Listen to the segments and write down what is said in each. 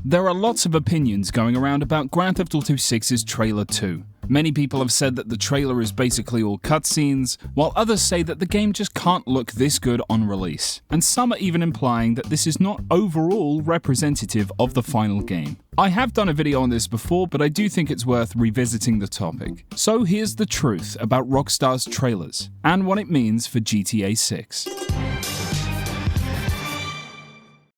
There are lots of opinions going around about Grand Theft Auto 6's Trailer 2. Many people have said that the trailer is basically all cutscenes, while others say that the game just can't look this good on release. And some are even implying that this is not overall representative of the final game. I have done a video on this before, but I do think it's worth revisiting the topic. So here's the truth about Rockstar's trailers, and what it means for GTA 6.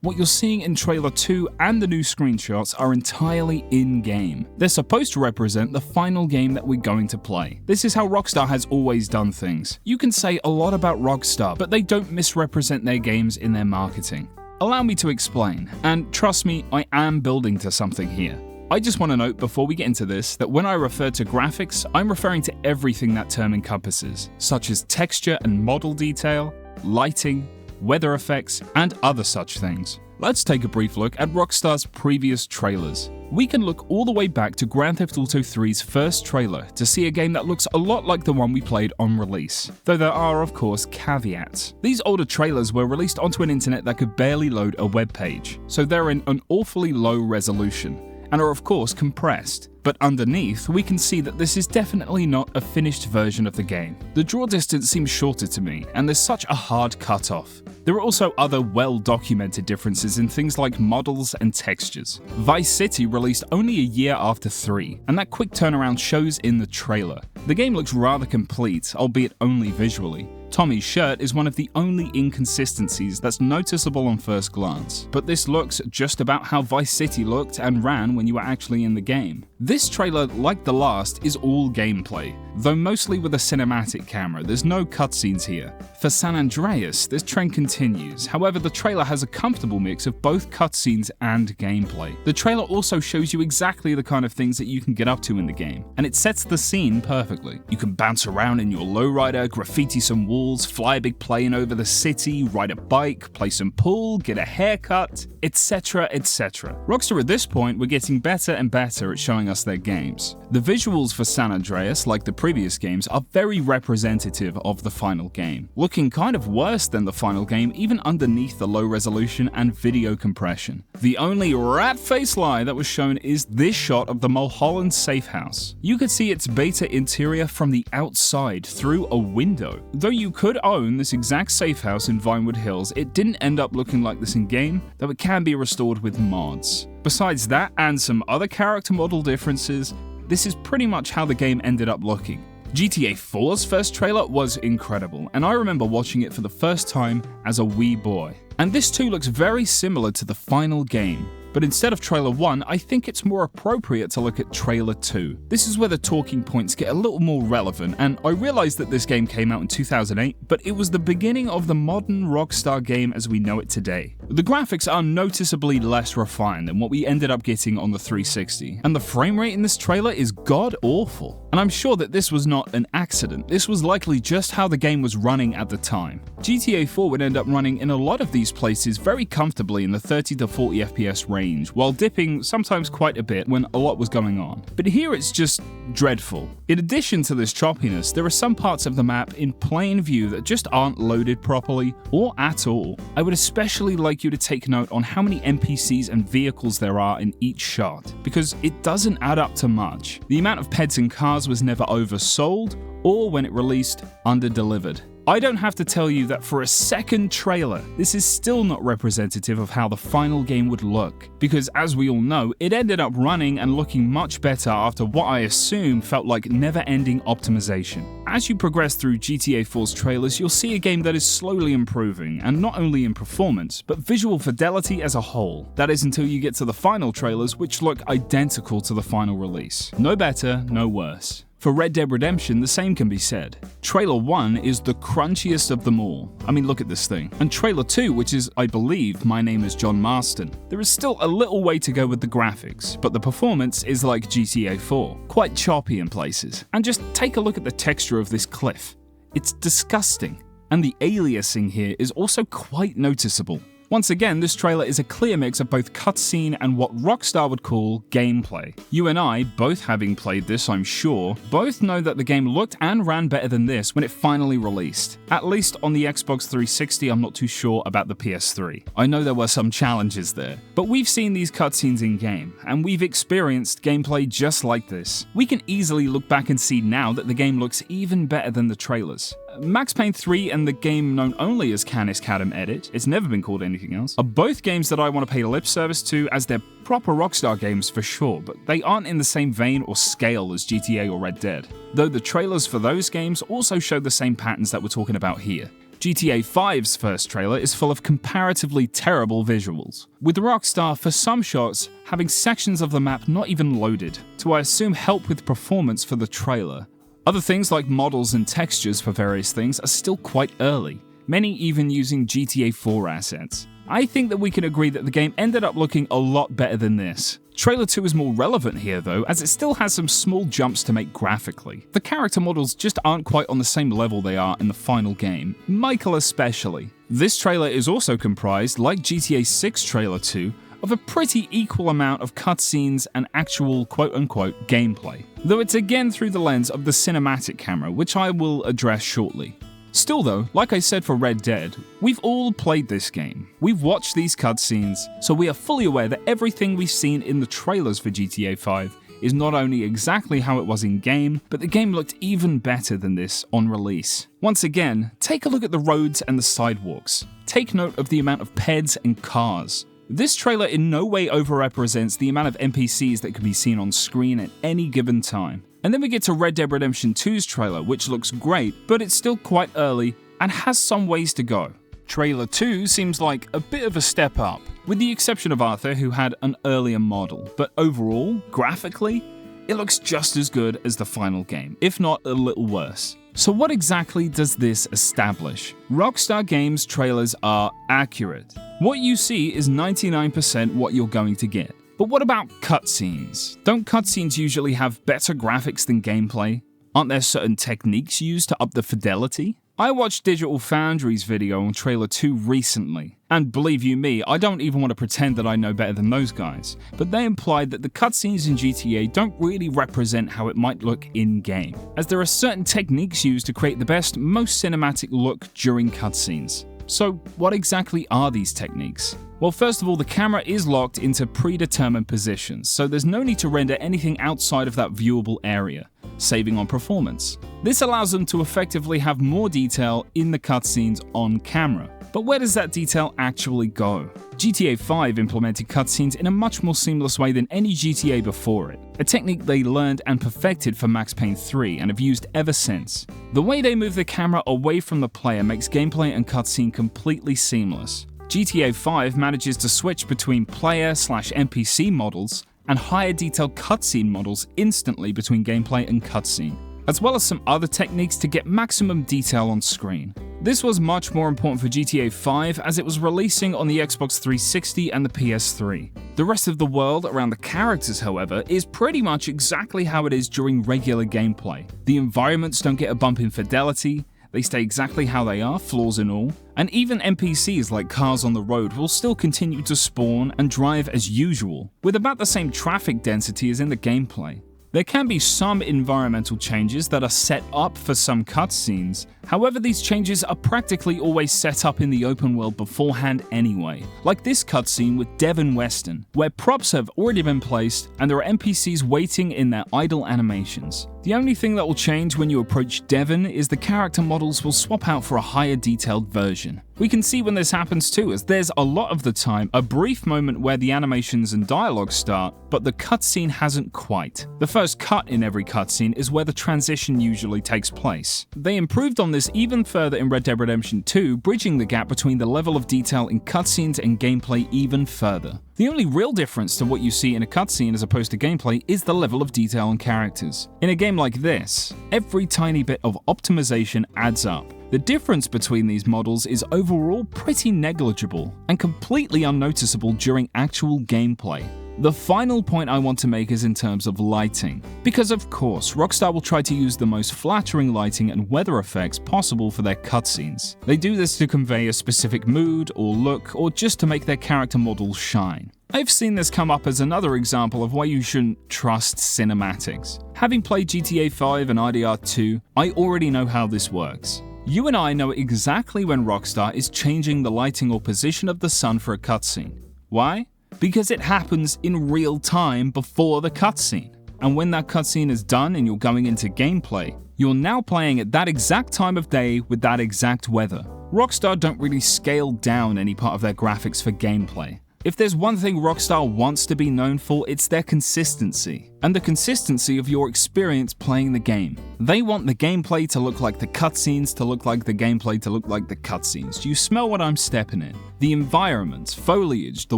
What you're seeing in Trailer 2 and the new screenshots are entirely in-game. They're supposed to represent the final game that we're going to play. This is how Rockstar has always done things. You can say a lot about Rockstar, but they don't misrepresent their games in their marketing. Allow me to explain, and trust me, I am building to something here. I just want to note before we get into this that when I refer to graphics, I'm referring to everything that term encompasses, such as texture and model detail, lighting, weather effects, and other such things. Let's take a brief look at Rockstar's previous trailers. We can look all the way back to Grand Theft Auto 3's first trailer to see a game that looks a lot like the one we played on release, though there are of course caveats. These older trailers were released onto an internet that could barely load a web page, so they're in an awfully low resolution, and are of course compressed. But underneath, we can see that this is definitely not a finished version of the game. The draw distance seems shorter to me, and there's such a hard cutoff. There are also other well-documented differences in things like models and textures. Vice City released only a year after 3, and that quick turnaround shows in the trailer. The game looks rather complete, albeit only visually. Tommy's shirt is one of the only inconsistencies that's noticeable on first glance, but this looks just about how Vice City looked and ran when you were actually in the game. This trailer, like the last, is all gameplay, though mostly with a cinematic camera. There's no cutscenes here. For San Andreas, this trend continues, however the trailer has a comfortable mix of both cutscenes and gameplay. The trailer also shows you exactly the kind of things that you can get up to in the game, and it sets the scene perfectly. You can bounce around in your lowrider, graffiti some walls, fly a big plane over the city, ride a bike, play some pool, get a haircut, etc, etc. Rockstar at this point were getting better and better at showing us their games. The visuals for San Andreas, like the previous games, are very representative of the final game, looking kind of worse than the final game even underneath the low resolution and video compression. The only rat-faced lie that was shown is this shot of the Mulholland safe house. You could see its beta interior from the outside through a window. Though you could own this exact safe house in Vinewood Hills, it didn't end up looking like this in game, though it can be restored with mods. Besides that and some other character model differences, this is pretty much how the game ended up looking. GTA 4's first trailer was incredible, and I remember watching it for the first time as a wee boy. And this too looks very similar to the final game. But instead of Trailer 1, I think it's more appropriate to look at Trailer 2. This is where the talking points get a little more relevant, and I realize that this game came out in 2008, but it was the beginning of the modern Rockstar game as we know it today. The graphics are noticeably less refined than what we ended up getting on the 360, and the frame rate in this trailer is god-awful. And I'm sure that this was not an accident, this was likely just how the game was running at the time. GTA 4 would end up running in a lot of these places very comfortably in the 30 to 40 FPS range, while dipping sometimes quite a bit when a lot was going on. But here it's just dreadful. In addition to this choppiness, there are some parts of the map in plain view that just aren't loaded properly, or at all. I would especially like you to take note on how many NPCs and vehicles there are in each shot, because it doesn't add up to much. The amount of pets and cars was never oversold, or when it released, under-delivered. I don't have to tell you that for a second trailer, this is still not representative of how the final game would look, because as we all know, it ended up running and looking much better after what I assume felt like never-ending optimization. As you progress through GTA 4's trailers, you'll see a game that is slowly improving, and not only in performance, but visual fidelity as a whole. That is until you get to the final trailers, which look identical to the final release. No better, no worse. For Red Dead Redemption, the same can be said. Trailer 1 is the crunchiest of them all. I mean, look at this thing. And Trailer 2, which is, I believe, My Name is John Marston. There is still a little way to go with the graphics, but the performance is like GTA 4, quite choppy in places. And just take a look at the texture of this cliff. It's disgusting. And the aliasing here is also quite noticeable. Once again, this trailer is a clear mix of both cutscene and what Rockstar would call gameplay. You and I, both having played this I'm sure, both know that the game looked and ran better than this when it finally released. At least on the Xbox 360, I'm not too sure about the PS3. I know there were some challenges there, but we've seen these cutscenes in-game, and we've experienced gameplay just like this. We can easily look back and see now that the game looks even better than the trailers. Max Payne 3 and the game known only as Canis Cadem Edit, it's never been called anything else, are both games that I want to pay lip service to as they're proper Rockstar games for sure, but they aren't in the same vein or scale as GTA or Red Dead. Though the trailers for those games also show the same patterns that we're talking about here. GTA 5's first trailer is full of comparatively terrible visuals, with Rockstar for some shots having sections of the map not even loaded, to I assume help with performance for the trailer. Other things like models and textures for various things are still quite early, many even using GTA 4 assets. I think that we can agree that the game ended up looking a lot better than this. Trailer 2 is more relevant here though, as it still has some small jumps to make graphically. The character models just aren't quite on the same level they are in the final game, Michael especially. This trailer is also comprised, like GTA 6 Trailer 2, of a pretty equal amount of cutscenes and actual quote-unquote gameplay, though it's again through the lens of the cinematic camera, which I will address shortly. Still though, like I said for Red Dead, we've all played this game. We've watched these cutscenes, so we are fully aware that everything we've seen in the trailers for GTA 5 is not only exactly how it was in-game, but the game looked even better than this on release. Once again, take a look at the roads and the sidewalks. Take note of the amount of peds and cars. This trailer in no way overrepresents the amount of NPCs that can be seen on screen at any given time. And then we get to Red Dead Redemption 2's trailer, which looks great, but it's still quite early and has some ways to go. Trailer 2 seems like a bit of a step up, with the exception of Arthur, who had an earlier model, but overall, graphically, it looks just as good as the final game, if not a little worse. So what exactly does this establish? Rockstar Games trailers are accurate. What you see is 99% what you're going to get. But what about cutscenes? Don't cutscenes usually have better graphics than gameplay? Aren't there certain techniques used to up the fidelity? I watched Digital Foundry's video on Trailer 2 recently, and believe you me, I don't even want to pretend that I know better than those guys, but they implied that the cutscenes in GTA don't really represent how it might look in-game, as there are certain techniques used to create the best, most cinematic look during cutscenes. So what exactly are these techniques? Well, first of all, the camera is locked into predetermined positions, so there's no need to render anything outside of that viewable area, saving on performance. This allows them to effectively have more detail in the cutscenes on camera. But where does that detail actually go? GTA 5 implemented cutscenes in a much more seamless way than any GTA before it, a technique they learned and perfected for Max Payne 3 and have used ever since. The way they move the camera away from the player makes gameplay and cutscene completely seamless. GTA 5 manages to switch between player/NPC models and higher detailed cutscene models instantly between gameplay and cutscene, as well as some other techniques to get maximum detail on screen. This was much more important for GTA 5 as it was releasing on the Xbox 360 and the PS3. The rest of the world around the characters, however, is pretty much exactly how it is during regular gameplay. The environments don't get a bump in fidelity, they stay exactly how they are, flaws and all, and even NPCs like cars on the road will still continue to spawn and drive as usual, with about the same traffic density as in the gameplay. There can be some environmental changes that are set up for some cutscenes, however these changes are practically always set up in the open world beforehand anyway, like this cutscene with Devin Weston, where props have already been placed and there are NPCs waiting in their idle animations. The only thing that will change when you approach Devin is the character models will swap out for a higher detailed version. We can see when this happens too, as there's a lot of the time a brief moment where the animations and dialogue start, but the cutscene hasn't quite. The first cut in every cutscene is where the transition usually takes place. They improved on this even further in Red Dead Redemption 2, bridging the gap between the level of detail in cutscenes and gameplay even further. The only real difference to what you see in a cutscene as opposed to gameplay is the level of detail on characters. In a game like this, every tiny bit of optimization adds up. The difference between these models is overall pretty negligible and completely unnoticeable during actual gameplay. The final point I want to make is in terms of lighting. Because of course, Rockstar will try to use the most flattering lighting and weather effects possible for their cutscenes. They do this to convey a specific mood or look, or just to make their character models shine. I've seen this come up as another example of why you shouldn't trust cinematics. Having played GTA 5 and RDR 2, I already know how this works. You and I know exactly when Rockstar is changing the lighting or position of the sun for a cutscene. Why? Because it happens in real time before the cutscene. And when that cutscene is done and you're going into gameplay, you're now playing at that exact time of day with that exact weather. Rockstar don't really scale down any part of their graphics for gameplay. If there's one thing Rockstar wants to be known for, it's their consistency, and the consistency of your experience playing the game. They want the gameplay to look like the cutscenes, to look like the gameplay, to look like the cutscenes. Do you smell what I'm stepping in? The environments, foliage, the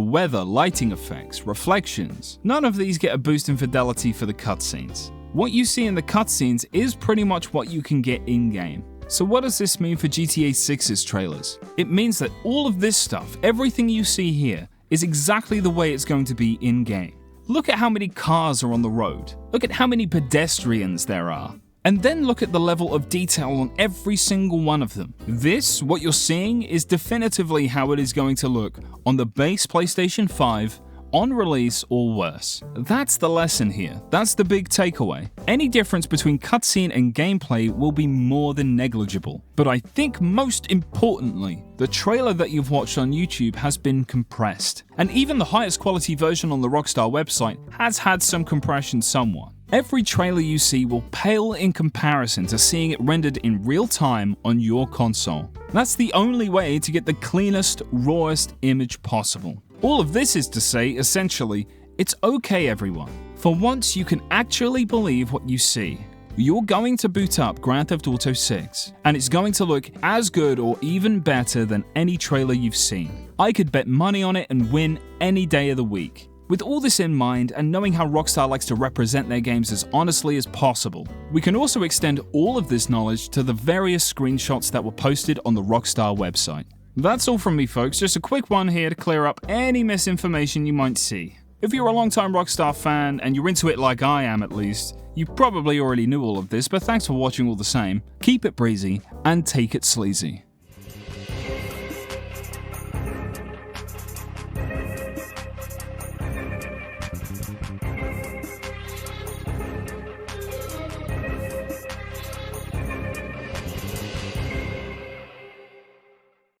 weather, lighting effects, reflections. None of these get a boost in fidelity for the cutscenes. What you see in the cutscenes is pretty much what you can get in-game. So what does this mean for GTA 6's trailers? It means that all of this stuff, everything you see here, is exactly the way it's going to be in-game. Look at how many cars are on the road. Look at how many pedestrians there are. And then look at the level of detail on every single one of them. This, what you're seeing, is definitively how it is going to look on the base PlayStation 5, on release or worse. That's the lesson here. That's the big takeaway. Any difference between cutscene and gameplay will be more than negligible. But I think most importantly, the trailer that you've watched on YouTube has been compressed. And even the highest quality version on the Rockstar website has had some compression somewhat. Every trailer you see will pale in comparison to seeing it rendered in real time on your console. That's the only way to get the cleanest, rawest image possible. All of this is to say, essentially, it's okay everyone. For once you can actually believe what you see. You're going to boot up Grand Theft Auto 6, and it's going to look as good or even better than any trailer you've seen. I could bet money on it and win any day of the week. With all this in mind, and knowing how Rockstar likes to represent their games as honestly as possible, we can also extend all of this knowledge to the various screenshots that were posted on the Rockstar website. That's all from me, folks. Just a quick one here to clear up any misinformation you might see. If you're a long-time Rockstar fan, and you're into it like I am at least, you probably already knew all of this, but thanks for watching all the same. Keep it breezy, and take it sleazy.